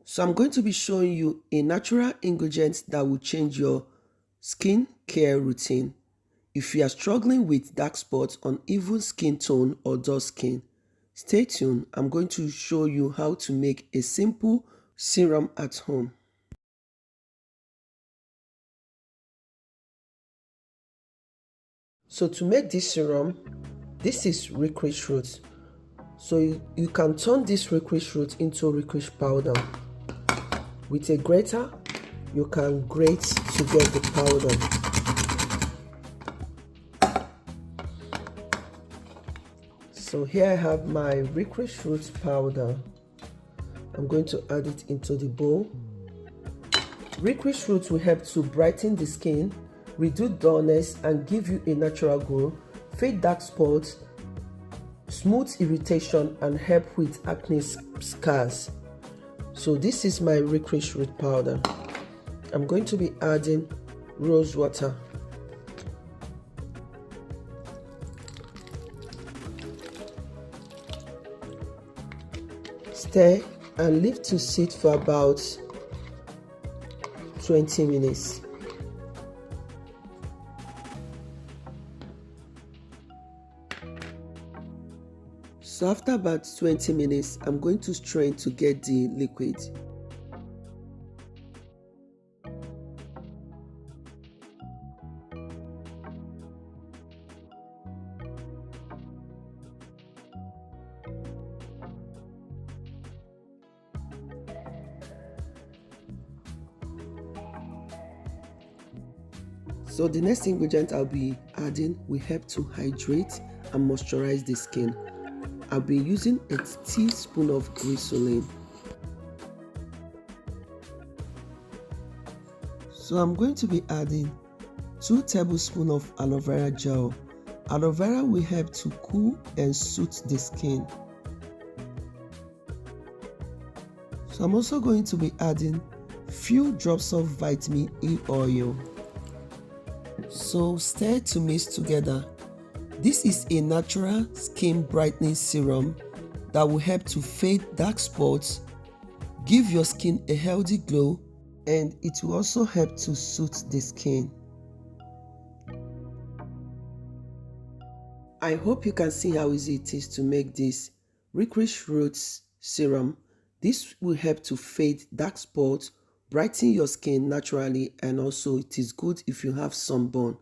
So I'm going to be showing you a natural ingredient that will change your skin care routine. If you are struggling with dark spots, uneven skin tone or dull skin, stay tuned. I'm going to show you how to make a simple serum at home. So to make this serum, this is licorice root. So you can turn this licorice root into licorice powder. With a grater, you can grate to get the powder. So here I have my licorice root powder. I'm going to add it into the bowl. Licorice root will help to brighten the skin, reduce dullness and give you a natural glow, fade dark spots, smooth irritation and help with acne scars. So this is my licorice root powder. I'm going to be adding rose water. Stir and leave to sit for about 20 minutes. So after about 20 minutes, I'm going to strain to get the liquid. So the next ingredient I'll be adding will help to hydrate and moisturize the skin. I'll be using a teaspoon of glycerin. So I'm going to be adding 2 tablespoons of aloe vera gel. Aloe vera will help to cool and soothe the skin. So I'm also going to be adding few drops of vitamin E oil. So stir to mix together. This is a natural skin brightening serum that will help to fade dark spots, give your skin a healthy glow, and it will also help to soothe the skin. I hope you can see how easy it is to make this licorice root serum. This will help to fade dark spots, brighten your skin naturally, and also it is good if you have sunburn.